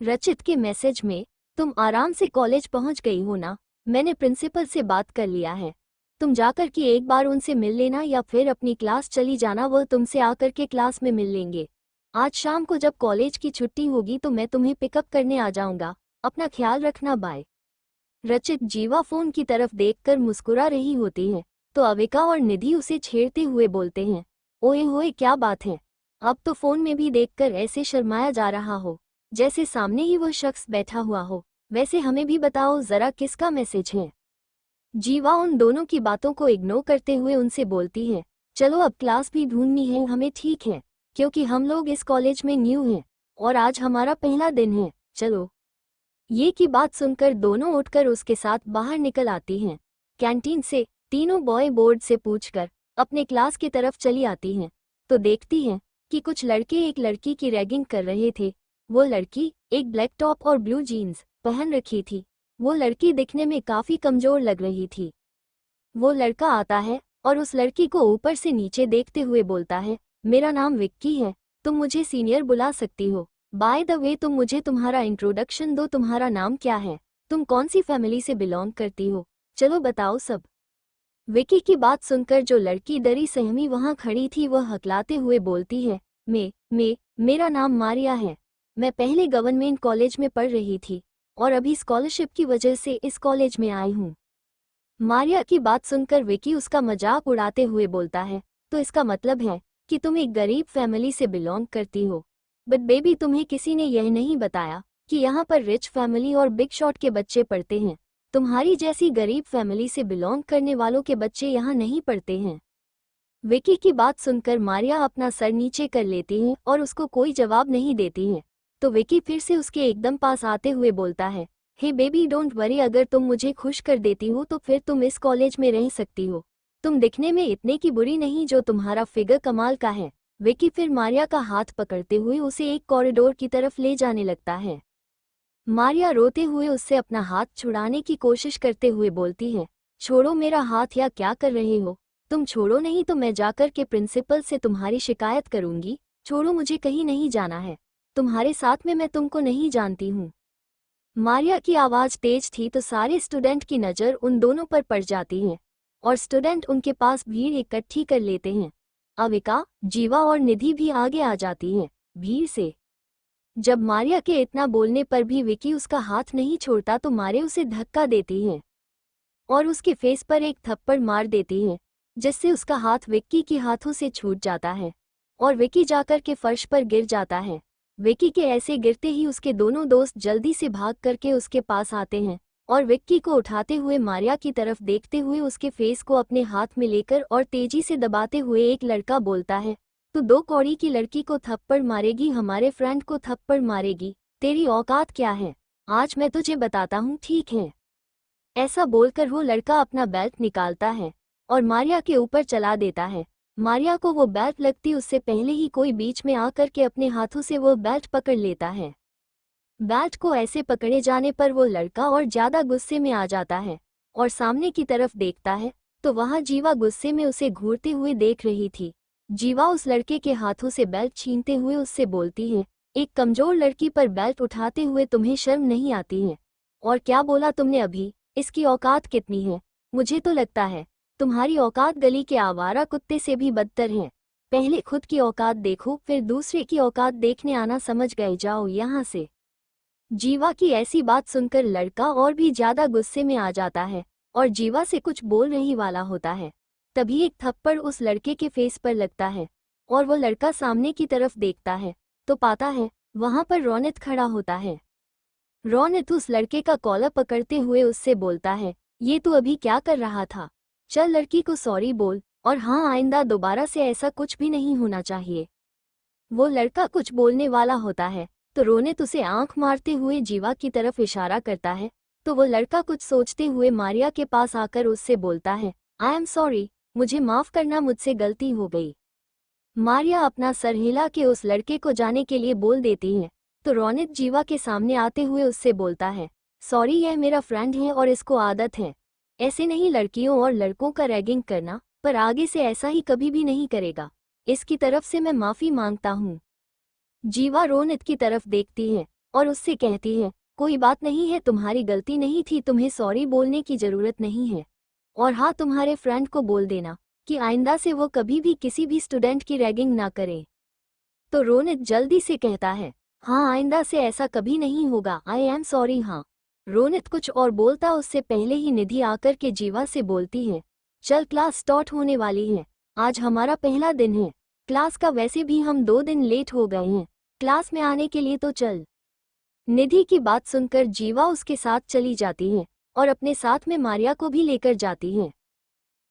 रचित के मैसेज में, तुम आराम से कॉलेज पहुंच गई हो ना, मैंने प्रिंसिपल से बात कर लिया है, तुम जाकर के एक बार उनसे मिल लेना या फिर अपनी क्लास चली जाना, वो तुमसे आकर के क्लास में मिल लेंगे। आज शाम को जब कॉलेज की छुट्टी होगी तो मैं तुम्हें पिकअप करने आ जाऊंगा, अपना ख्याल रखना, बाय। रचित जीवा फोन की तरफ देखकर मुस्कुरा रही होती है तो अविका और निधि उसे छेड़ते हुए बोलते हैं, ओए होए क्या बात है, अब तो फोन में भी देखकर ऐसे शर्माया जा रहा हो जैसे सामने ही वो शख्स बैठा हुआ हो, वैसे हमें भी बताओ जरा किसका मैसेज है। जीवा उन दोनों की बातों को इग्नोर करते हुए उनसे बोलती है, चलो अब क्लास भी ढूंढनी है हमें, ठीक है, क्योंकि हम लोग इस कॉलेज में न्यू हैं और आज हमारा पहला दिन है, चलो। ये की बात सुनकर दोनों उठकर उसके साथ बाहर निकल आती हैं। कैंटीन से तीनों बॉय बोर्ड से पूछकर अपने क्लास की तरफ चली आती हैं तो देखती हैं कि कुछ लड़के एक लड़की की रैगिंग कर रहे थे। वो लड़की एक ब्लैक टॉप और ब्लू जीन्स पहन रखी थी। वो लड़की दिखने में काफी कमजोर लग रही थी। वो लड़का आता है और उस लड़की को ऊपर से नीचे देखते हुए बोलता है, मेरा नाम विक्की है, तुम मुझे सीनियर बुला सकती हो। बाय द वे तुम मुझे तुम्हारा इंट्रोडक्शन दो, तुम्हारा नाम क्या है, तुम कौन सी फैमिली से बिलोंग करती हो, चलो बताओ सब। विक्की की बात सुनकर जो लड़की डरी सहमी वहां खड़ी थी वह हकलाते हुए बोलती है, मेरा नाम मारिया है, मैं पहले गवर्नमेंट कॉलेज में पढ़ रही थी और अभी स्कॉलरशिप की वजह से इस कॉलेज में आई हूँ। मारिया की बात सुनकर विक्की उसका मजाक उड़ाते हुए बोलता है, तो इसका मतलब है कि तुम एक गरीब फैमिली से बिलोंग करती हो। बट बेबी तुम्हें किसी ने यह नहीं बताया कि यहाँ पर रिच फैमिली और बिग शॉट के बच्चे पढ़ते हैं, तुम्हारी जैसी गरीब फैमिली से बिलोंग करने वालों के बच्चे यहाँ नहीं पढ़ते हैं। विक्की की बात सुनकर मारिया अपना सर नीचे कर लेती है और उसको कोई जवाब नहीं देती है तो विक्की फिर से उसके एकदम पास आते हुए बोलता है, हे बेबी डोंट वरी, अगर तुम मुझे खुश कर देती हो तो फिर तुम इस कॉलेज में रह सकती हो, तुम दिखने में इतने की बुरी नहीं जो तुम्हारा फिगर कमाल का है। विक्की फिर मारिया का हाथ पकड़ते हुए उसे एक कॉरिडोर की तरफ ले जाने लगता है। मारिया रोते हुए उससे अपना हाथ छुड़ाने की कोशिश करते हुए बोलती है, छोड़ो मेरा हाथ, या क्या कर रहे हो, तुम छोड़ो नहीं तो मैं जाकर के प्रिंसिपल से तुम्हारी शिकायत करूंगी, छोड़ो मुझे कहीं नहीं जाना है, तुम्हारे साथ में मैं तुमको नहीं जानती हूँ। मारिया की आवाज तेज थी तो सारे स्टूडेंट की नज़र उन दोनों पर पड़ जाती है और स्टूडेंट उनके पास भीड़ इकट्ठी कर लेते हैं। अविका, जीवा और निधि भी आगे आ जाती हैं भीड़ से। जब मारिया के इतना बोलने पर भी विक्की उसका हाथ नहीं छोड़ता तो मारे उसे धक्का देती है और उसके फेस पर एक थप्पड़ मार देती है जिससे उसका हाथ विक्की के हाथों से छूट जाता है और विक्की जाकर के फर्श पर गिर जाता है। विक्की के ऐसे गिरते ही उसके दोनों दोस्त जल्दी से भाग करके उसके पास आते हैं और विक्की को उठाते हुए मारिया की तरफ देखते हुए उसके फेस को अपने हाथ में लेकर और तेजी से दबाते हुए एक लड़का बोलता है, तू 2 कौड़ी की लड़की को थप्पड़ मारेगी, हमारे फ्रेंड को थप्पड़ मारेगी, तेरी औकात क्या है, आज मैं तुझे बताता हूँ, ठीक है। ऐसा बोलकर वो लड़का अपना बेल्ट निकालता है और मारिया के ऊपर चला देता है। मारिया को वो बेल्ट लगती उससे पहले ही कोई बीच में आकर के अपने हाथों से वो बेल्ट पकड़ लेता है। बेल्ट को ऐसे पकड़े जाने पर वो लड़का और ज्यादा गुस्से में आ जाता है और सामने की तरफ देखता है तो वहां जीवा गुस्से में उसे घूरते हुए देख रही थी। जीवा उस लड़के के हाथों से बेल्ट छीनते हुए उससे बोलती है, एक कमजोर लड़की पर बेल्ट उठाते हुए तुम्हें शर्म नहीं आती है? और क्या बोला तुमने अभी, इसकी औकात कितनी है? मुझे तो लगता है तुम्हारी औकात गली के आवारा कुत्ते से भी बदतर है। पहले खुद की औकात देखो फिर दूसरे की औकात देखने आना, समझ गए, जाओ यहाँ से। जीवा की ऐसी बात सुनकर लड़का और भी ज्यादा गुस्से में आ जाता है और जीवा से कुछ बोल रही वाला होता है। तभी एक थप्पड़ उस लड़के के फेस पर लगता है और वो लड़का सामने की तरफ देखता है तो पाता है वहां पर रोनित खड़ा होता है। रोनित उस लड़के का कॉलर पकड़ते हुए उससे बोलता है, ये तू अभी क्या कर रहा था, चल लड़की को सॉरी बोल, और हाँ, आइंदा दोबारा से ऐसा कुछ भी नहीं होना चाहिए। वो लड़का कुछ बोलने वाला होता है तो रोनित उसे आंख मारते हुए जीवा की तरफ इशारा करता है। तो वो लड़का कुछ सोचते हुए मारिया के पास आकर उससे बोलता है, आई एम सॉरी, मुझे माफ करना, मुझसे गलती हो गई। मारिया अपना सर हिला के उस लड़के को जाने के लिए बोल देती है। तो रोनित जीवा के सामने आते हुए उससे बोलता है, सॉरी, यह मेरा फ्रेंड है और इसको आदत है ऐसे नहीं लड़कियों और लड़कों का रैगिंग करना, पर आगे से ऐसा ही कभी भी नहीं करेगा। इसकी तरफ से मैं माफी मांगता हूँ। जीवा रोनित की तरफ देखती है और उससे कहती है, कोई बात नहीं है, तुम्हारी गलती नहीं थी, तुम्हें सॉरी बोलने की जरूरत नहीं है। और हाँ, तुम्हारे फ्रेंड को बोल देना कि आइंदा से वो कभी भी किसी भी स्टूडेंट की रैगिंग ना करे। तो रोनित जल्दी से कहता है, हाँ, आइंदा से ऐसा कभी नहीं होगा, आई एम सॉरी। हाँ। रोनित कुछ और बोलता उससे पहले ही निधि आकर के जीवा से बोलती है, चल, क्लास स्टार्ट होने वाली है, आज हमारा पहला दिन है क्लास का, वैसे भी हम 2 दिन लेट हो गए हैं क्लास में आने के लिए, तो चल। निधि की बात सुनकर जीवा उसके साथ चली जाती है और अपने साथ में मारिया को भी लेकर जाती है।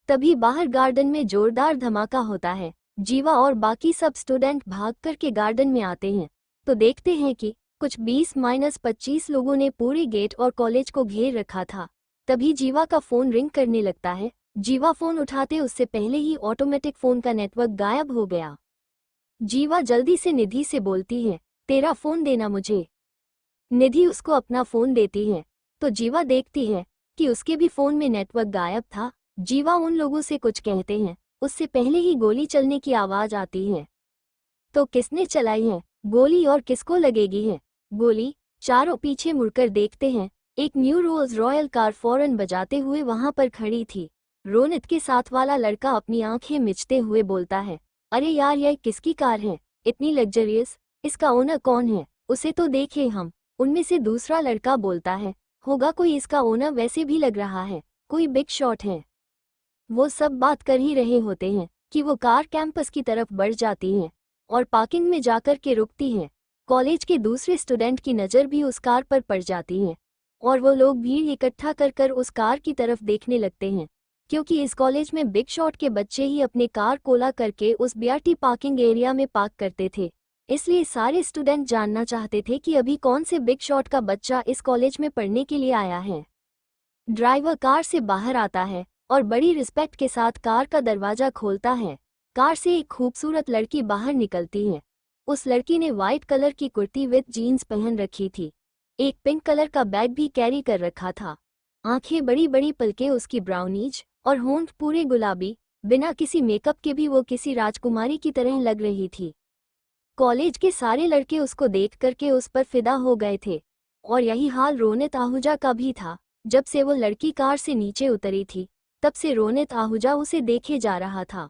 तभी बाहर गार्डन में जोरदार धमाका होता है। जीवा और बाकी सब स्टूडेंट भाग कर के गार्डन में आते हैं तो देखते हैं कि कुछ 20-25 लोगों ने पूरे गेट और कॉलेज को घेर रखा था। तभी जीवा का फोन रिंग करने लगता है। जीवा फोन उठाते उससे पहले ही ऑटोमेटिक फोन का नेटवर्क गायब हो गया। जीवा जल्दी से निधि से बोलती है, तेरा फोन देना मुझे। निधि उसको अपना फोन देती है तो जीवा देखती है कि उसके भी फोन में नेटवर्क गायब था। जीवा उन लोगों से कुछ कहते हैं, उससे पहले ही गोली चलने की आवाज आती है। तो किसने चलाई है गोली और किसको लगेगी है गोली? चारों पीछे मुड़कर देखते हैं, एक न्यू रोल्स रॉयल कार फौरन बजाते हुए वहां पर खड़ी थी। रोनित के साथ वाला लड़का अपनी आंखें मिचते हुए बोलता है, अरे यार, यह किसकी कार है, इतनी लग्जरियस, इसका ओनर कौन है, उसे तो देखे हम। उनमें से दूसरा लड़का बोलता है, होगा कोई इसका ओनर, वैसे भी लग रहा है कोई बिग शॉट है। वो सब बात कर ही रहे होते हैं कि वो कार कैंपस की तरफ बढ़ जाती है और पार्किंग में जाकर के रुकती है। कॉलेज के दूसरे स्टूडेंट की नज़र भी उस कार पर पड़ जाती है और वो लोग भीड़ इकट्ठा कर कर उस कार की तरफ देखने लगते हैं, क्योंकि इस कॉलेज में बिग शॉट के बच्चे ही अपने कार कोला करके उस बीआरटी पार्किंग एरिया में पार्क करते थे। इसलिए सारे स्टूडेंट जानना चाहते थे कि अभी कौन से बिग शॉट का बच्चा इस कॉलेज में पढ़ने के लिए आया है। ड्राइवर कार से बाहर आता है और बड़ी रिस्पेक्ट के साथ कार का दरवाजा खोलता है। कार से एक खूबसूरत लड़की बाहर निकलती है। उस लड़की ने वाइट कलर की कुर्ती विद जीन्स पहन रखी थी, एक पिंक कलर का बैग भी कैरी कर रखा था। आंखें बड़ी बड़ी, पलके उसकी ब्राउनीज और होंठ पूरे गुलाबी, बिना किसी मेकअप के भी वो किसी राजकुमारी की तरह लग रही थी। कॉलेज के सारे लड़के उसको देख करके उस पर फिदा हो गए थे और यही हाल रोनित आहूजा का भी था। जब से वो लड़की कार से नीचे उतरी थी तब से रोनित आहूजा उसे देखे जा रहा था।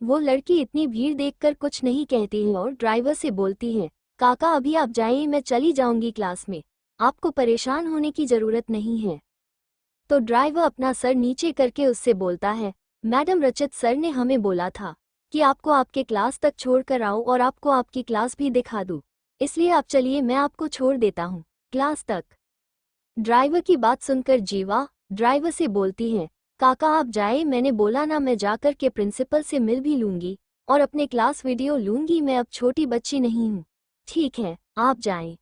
वो लड़की इतनी भीड़ देखकर कुछ नहीं कहती है और ड्राइवर से बोलती है, काका अभी आप जाइए, मैं चली जाऊंगी क्लास में, आपको परेशान होने की जरूरत नहीं है। तो ड्राइवर अपना सर नीचे करके उससे बोलता है, मैडम रचित सर ने हमें बोला था कि आपको आपके क्लास तक छोड़ कर आओ और आपको आपकी क्लास भी दिखा दूं, इसलिए आप चलिए, मैं आपको छोड़ देता हूँ क्लास तक। ड्राइवर की बात सुनकर जीवा ड्राइवर से बोलती है, काका आप जाए, मैंने बोला ना, मैं जाकर के प्रिंसिपल से मिल भी लूंगी और अपने क्लास वीडियो लूंगी, मैं अब छोटी बच्ची नहीं हूँ। ठीक है, आप जाएं।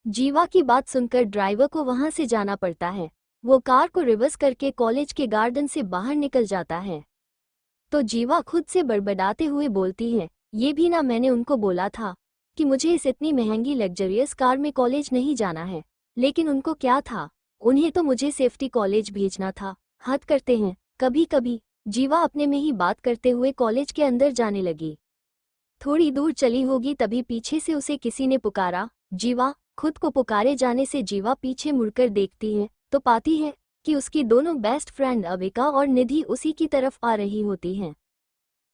जीवा की बात सुनकर ड्राइवर को वहां से जाना पड़ता है। वो कार को रिवर्स करके कॉलेज के गार्डन से बाहर निकल जाता है। तो जीवा खुद से बड़बड़ाते हुए बोलती है, ये भी ना, मैंने उनको बोला था कि मुझे इस इतनी महंगी लग्जरियस कार में कॉलेज नहीं जाना है, लेकिन उनको क्या था, उन्हें तो मुझे सेफ्टी कॉलेज भेजना था। हद करते हैं कभी कभी। जीवा अपने में ही बात करते हुए कॉलेज के अंदर जाने लगी। थोड़ी दूर चली होगी तभी पीछे से उसे किसी ने पुकारा। जीवा खुद को पुकारे जाने से जीवा पीछे मुड़कर देखती है तो पाती है कि उसकी दोनों बेस्ट फ्रेंड अविका और निधि उसी की तरफ आ रही होती हैं।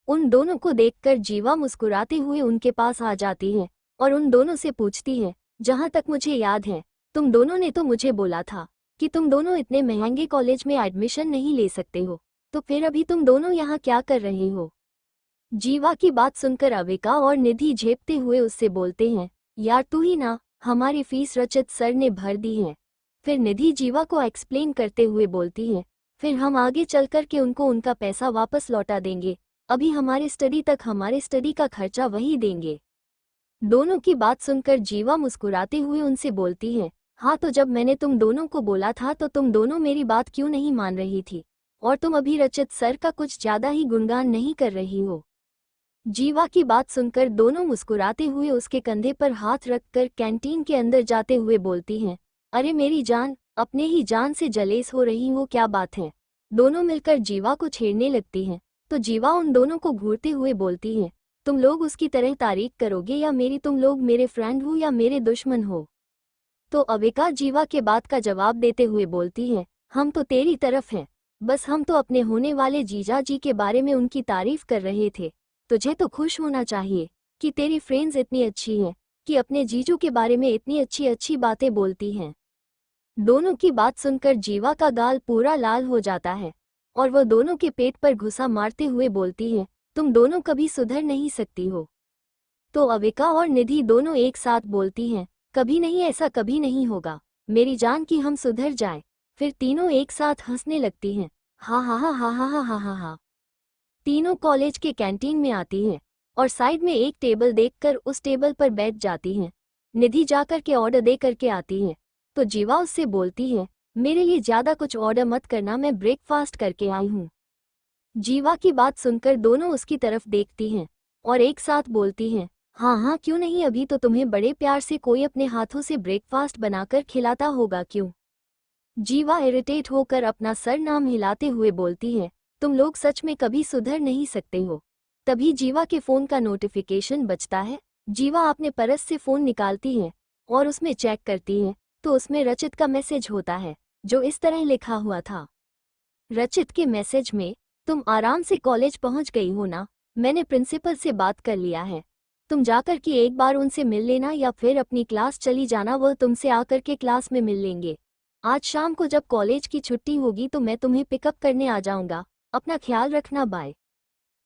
उन दोनों को देखकर जीवा मुस्कुराते हुए उनके पास आ जाती है और उन दोनों से पूछती है, जहां तक मुझे याद है तुम दोनों ने तो मुझे बोला था कि तुम दोनों इतने महंगे कॉलेज में एडमिशन नहीं ले सकते हो, तो फिर अभी तुम दोनों यहाँ क्या कर रहे हो? जीवा की बात सुनकर अविका और निधि झेपते हुए उससे बोलते हैं, यार तू ही ना, हमारी फीस रचित सर ने भर दी है। फिर निधि जीवा को एक्सप्लेन करते हुए बोलती है, फिर हम आगे चल कर के उनको उनका पैसा वापस लौटा देंगे। अभी हमारे स्टडी का खर्चा वही देंगे। दोनों की बात सुनकर जीवा मुस्कुराते हुए उनसे बोलती है, हाँ तो जब मैंने तुम दोनों को बोला था तो तुम दोनों मेरी बात क्यों नहीं मान रही थी? और तुम अभी रचित सर का कुछ ज्यादा ही गुणगान नहीं कर रही हो? जीवा की बात सुनकर दोनों मुस्कुराते हुए उसके कंधे पर हाथ रखकर कैंटीन के अंदर जाते हुए बोलती हैं, अरे मेरी जान, अपने ही जान से जलेस हो रही हो, क्या बात है? दोनों मिलकर जीवा को छेड़ने लगती हैं। तो जीवा उन दोनों को घूरते हुए बोलती है, तुम लोग उसकी तरह तारीफ करोगे या मेरी? तुम लोग मेरे फ्रेंड हो या मेरे दुश्मन हो? तो अविका जीवा के बात का जवाब देते हुए बोलती है, हम तो तेरी तरफ हैं, बस हम तो अपने होने वाले जीजा जी के बारे में उनकी तारीफ कर रहे थे। तुझे तो खुश होना चाहिए कि तेरी फ्रेंड्स इतनी अच्छी हैं कि अपने जीजू के बारे में इतनी अच्छी अच्छी बातें बोलती हैं। दोनों की बात सुनकर जीवा का गाल पूरा लाल हो जाता है और वह दोनों के पेट पर घुसा मारते हुए बोलती है, तुम दोनों कभी सुधर नहीं सकती हो। तो अविका और निधि दोनों एक साथ बोलती हैं, कभी नहीं, ऐसा कभी नहीं होगा मेरी जान कि हम सुधर जाएं। फिर तीनों एक साथ हंसने लगती हैं, हा हा हा हा हा हा हा हा। तीनों कॉलेज के कैंटीन में आती हैं और साइड में एक टेबल देखकर उस टेबल पर बैठ जाती हैं। निधि जाकर के ऑर्डर दे करके आती है तो जीवा उससे बोलती है, मेरे लिए ज्यादा कुछ ऑर्डर मत करना, मैं ब्रेकफास्ट करके आई हूँ। जीवा की बात सुनकर दोनों उसकी तरफ देखती हैं और एक साथ बोलती हैं, हाँ हाँ क्यों नहीं, अभी तो तुम्हें बड़े प्यार से कोई अपने हाथों से ब्रेकफास्ट बनाकर खिलाता होगा, क्यों? जीवा इरिटेट होकर अपना सर नाम हिलाते हुए बोलती है, तुम लोग सच में कभी सुधर नहीं सकते हो। तभी जीवा के फोन का नोटिफिकेशन बजता है। जीवा अपने पर्स से फोन निकालती है और उसमें चेक करती है तो उसमें रचित का मैसेज होता है जो इस तरह लिखा हुआ था, रचित के मैसेज में, तुम आराम से कॉलेज पहुंच गई हो ना? मैंने प्रिंसिपल से बात कर लिया है, तुम जाकर के एक बार उनसे मिल लेना या फिर अपनी क्लास चली जाना, वह तुमसे आकर के क्लास में मिल लेंगे। आज शाम को जब कॉलेज की छुट्टी होगी तो मैं तुम्हें पिकअप करने आ जाऊंगा, अपना ख्याल रखना, बाय।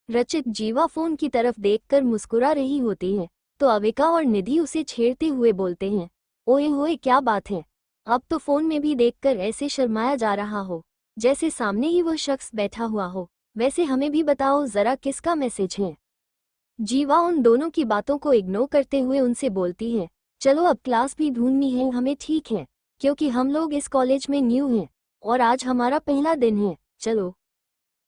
रचित जीवा फोन की तरफ देखकर मुस्कुरा रही होती है तो अविका और निधि उसे छेड़ते हुए बोलते हैं, ओए होए क्या बात है, अब तो फोन में भी देखकर ऐसे शर्माया जा रहा हो जैसे सामने ही वो शख्स बैठा हुआ हो। वैसे हमें भी बताओ जरा किसका मैसेज है? जीवा उन दोनों की बातों को इग्नोर करते हुए उनसे बोलती है, चलो अब क्लास भी ढूंढनी है हमें, ठीक है? क्योंकि हम लोग इस कॉलेज में न्यू हैं और आज हमारा पहला दिन है, चलो।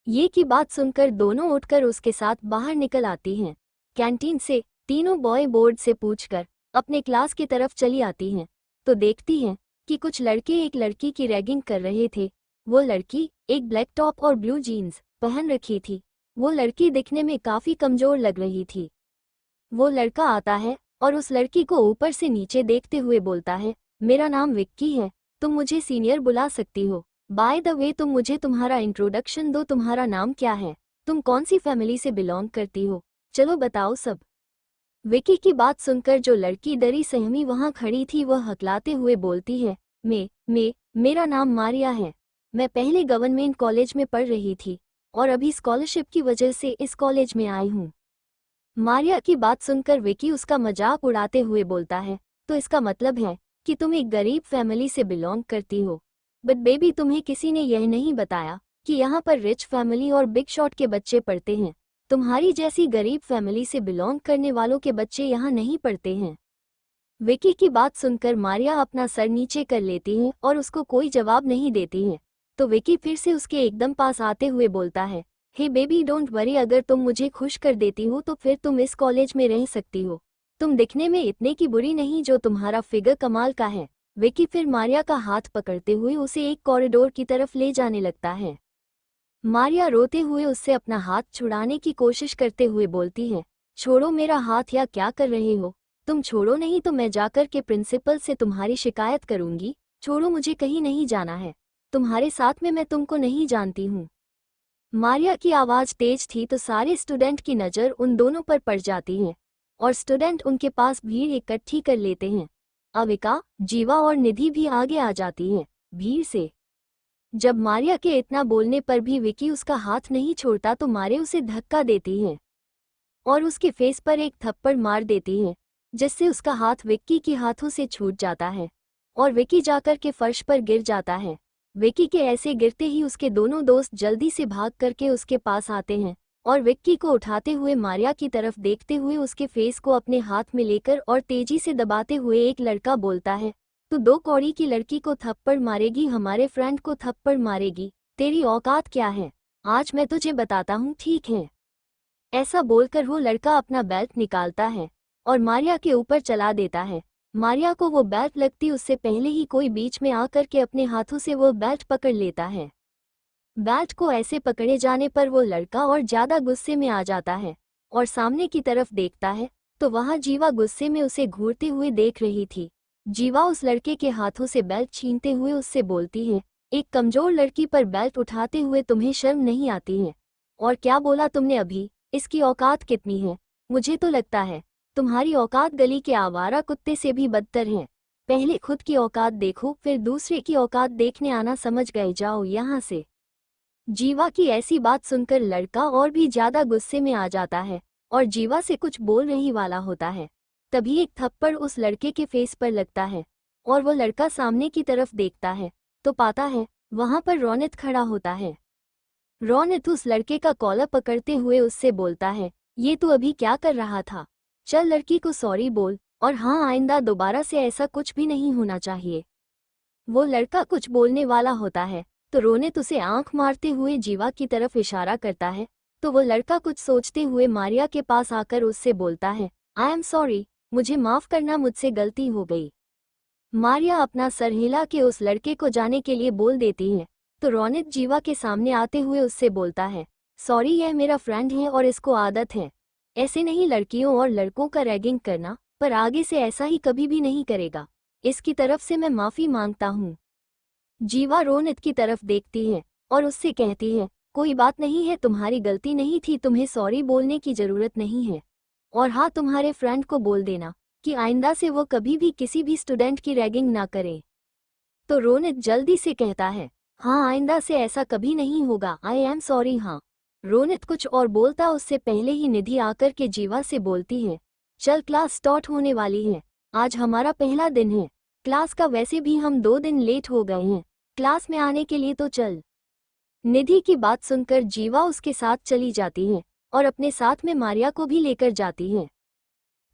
ये की बात सुनकर दोनों उठकर उसके साथ बाहर निकल आती हैं। कैंटीन से तीनों बॉय बोर्ड से पूछकर अपने क्लास की तरफ चली आती हैं तो देखती हैं कि कुछ लड़के एक लड़की की रैगिंग कर रहे थे। वो लड़की एक ब्लैक टॉप और ब्लू जीन्स पहन रखी थी। वो लड़की दिखने में काफी कमजोर लग रही थी। वो लड़का आता है और उस लड़की को ऊपर से नीचे देखते हुए बोलता है, मेरा नाम विक्की है, तुम मुझे सीनियर बुला सकती हो। बाय द वे तुम मुझे तुम्हारा इंट्रोडक्शन दो, तुम्हारा नाम क्या है, तुम कौन सी फैमिली से बिलोंग करती हो, चलो बताओ सब। विकी की बात सुनकर जो लड़की डरी सहमी वहां खड़ी थी वह हकलाते हुए बोलती है, मेरा नाम मारिया है, मैं पहले गवर्नमेंट कॉलेज में पढ़ रही थी और अभी स्कॉलरशिप की वजह से इस कॉलेज में आई हूँ। मारिया की बात सुनकर विकी उसका मजाक उड़ाते हुए बोलता है, तो इसका मतलब है कि तुम एक गरीब फैमिली से बिलोंग करती हो। बट बेबी तुम्हें किसी ने यह नहीं बताया कि यहाँ पर रिच फैमिली और बिग शॉट के बच्चे पढ़ते हैं। तुम्हारी जैसी गरीब फैमिली से बिलोंग करने वालों के बच्चे यहाँ नहीं पढ़ते हैं। विकी की बात सुनकर मारिया अपना सर नीचे कर लेती है और उसको कोई जवाब नहीं देती है। तो विकी फिर से उसके एकदम पास आते हुए बोलता है, हे बेबी डोंट वरी, अगर तुम मुझे खुश कर देती हो तो फिर तुम इस कॉलेज में रह सकती हो। तुम दिखने में इतने की बुरी नहीं जो तुम्हारा फिगर कमाल का है। विकी फिर मारिया का हाथ पकड़ते हुए उसे एक कॉरिडोर की तरफ ले जाने लगता है। मारिया रोते हुए उससे अपना हाथ छुड़ाने की कोशिश करते हुए बोलती है, छोड़ो मेरा हाथ, या क्या कर रहे हो तुम, छोड़ो नहीं तो मैं जाकर के प्रिंसिपल से तुम्हारी शिकायत करूंगी। छोड़ो, मुझे कहीं नहीं जाना है, तुम्हारे साथ में मैं तुमको नहीं जानती हूँ। मारिया की आवाज तेज थी तो सारे स्टूडेंट की नज़र उन दोनों पर पड़ जाती है और स्टूडेंट उनके पास भीड़ इकट्ठी कर लेते हैं। अविका, जीवा और निधि भी आगे आ जाती हैं भीड़ से। जब मारिया के इतना बोलने पर भी विकी उसका हाथ नहीं छोड़ता तो मारे उसे धक्का देती है और उसके फेस पर एक थप्पड़ मार देती है जिससे उसका हाथ विक्की के हाथों से छूट जाता है और विकी जाकर के फर्श पर गिर जाता है। विक्की के ऐसे गिरते ही उसके दोनों दोस्त जल्दी से भाग करके उसके पास आते हैं और विक्की को उठाते हुए मारिया की तरफ देखते हुए उसके फेस को अपने हाथ में लेकर और तेजी से दबाते हुए एक लड़का बोलता है, तू 2 कौड़ी की लड़की को थप्पड़ मारेगी, हमारे फ्रेंड को थप्पड़ मारेगी, तेरी औकात क्या है? आज मैं तुझे बताता हूँ, ठीक है? ऐसा बोलकर वो लड़का अपना बेल्ट निकालता है और मारिया के ऊपर चला देता है। मारिया को वो बेल्ट लगती उससे पहले ही कोई बीच में आकर के अपने हाथों से वो बेल्ट पकड़ लेता है। बेल्ट को ऐसे पकड़े जाने पर वो लड़का और ज्यादा गुस्से में आ जाता है और सामने की तरफ देखता है तो वहां जीवा गुस्से में उसे घूरते हुए देख रही थी। जीवा उस लड़के के हाथों से बेल्ट छीनते हुए उससे बोलती है, एक कमजोर लड़की पर बेल्ट उठाते हुए तुम्हें शर्म नहीं आती है? और क्या बोला तुमने अभी? इसकी औकात कितनी है? मुझे तो लगता है तुम्हारी औकात गली के आवारा कुत्ते से भी बदतर है। पहले खुद की औकात देखो, फिर दूसरे की औकात देखने आना, समझ गए? जाओ यहाँ से। जीवा की ऐसी बात सुनकर लड़का और भी ज्यादा गुस्से में आ जाता है और जीवा से कुछ बोल रही वाला होता है। तभी एक थप्पड़ उस लड़के के फेस पर लगता है और वो लड़का सामने की तरफ देखता है तो पाता है वहां पर रोनित खड़ा होता है। रोनित उस लड़के का कॉलर पकड़ते हुए उससे बोलता है, ये तू अभी क्या कर रहा था? चल लड़की को सॉरी बोल और हाँ, आइंदा दोबारा से ऐसा कुछ भी नहीं होना चाहिए। वो लड़का कुछ बोलने वाला होता है तो रोनित उसे आंख मारते हुए जीवा की तरफ इशारा करता है तो वो लड़का कुछ सोचते हुए मारिया के पास आकर उससे बोलता है, आई एम सॉरी, मुझे माफ करना, मुझसे गलती हो गई। मारिया अपना सर हिला के उस लड़के को जाने के लिए बोल देती है तो रोनित जीवा के सामने आते हुए उससे बोलता है, सॉरी, यह मेरा फ्रेंड है और इसको आदत है ऐसे नहीं लड़कियों और लड़कों का रैगिंग करना, पर आगे से ऐसा ही कभी भी नहीं करेगा। इसकी तरफ से मैं माफी मांगता हूँ। जीवा रोनित की तरफ देखती है और उससे कहती है, कोई बात नहीं है, तुम्हारी गलती नहीं थी, तुम्हें सॉरी बोलने की जरूरत नहीं है। और हाँ, तुम्हारे फ्रेंड को बोल देना कि आइंदा से वो कभी भी किसी भी स्टूडेंट की रैगिंग ना करे। तो रोनित जल्दी से कहता है, हाँ, आइंदा से ऐसा कभी नहीं होगा, आई एम सॉरी। हाँ। रोनित कुछ और बोलता उससे पहले ही निधि आकर के जीवा से बोलती है, चल क्लास स्टार्ट होने वाली है, आज हमारा पहला दिन है क्लास का, वैसे भी हम 2 दिन लेट हो गए हैं क्लास में आने के लिए, तो चल। निधि की बात सुनकर जीवा उसके साथ चली जाती है और अपने साथ में मारिया को भी लेकर जाती है।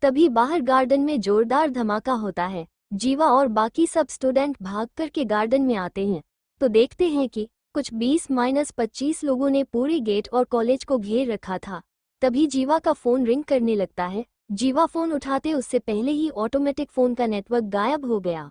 तभी बाहर गार्डन में जोरदार धमाका होता है। जीवा और बाकी सब स्टूडेंट भाग करके गार्डन में आते हैं तो देखते हैं कि कुछ 20-25 लोगों ने पूरे गेट और कॉलेज को घेर रखा था। तभी जीवा का फोन रिंग करने लगता है। जीवा फोन उठाते उससे पहले ही ऑटोमेटिक फोन का नेटवर्क गायब हो गया।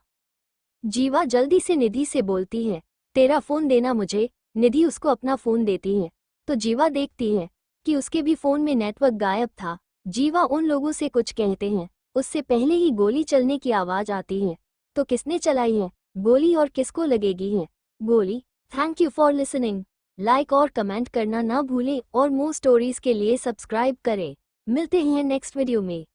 जीवा जल्दी से निधि से बोलती है, तेरा फोन देना मुझे। निधि उसको अपना फोन देती है तो जीवा देखती है कि उसके भी फोन में नेटवर्क गायब था। जीवा उन लोगों से कुछ कहते हैं उससे पहले ही गोली चलने की आवाज आती है। तो किसने चलाई है गोली और किसको लगेगी है गोली? Thank you for listening. Like और कमेंट करना ना भूलें और मोर स्टोरीज के लिए सब्सक्राइब करें। मिलते हैं नेक्स्ट वीडियो में।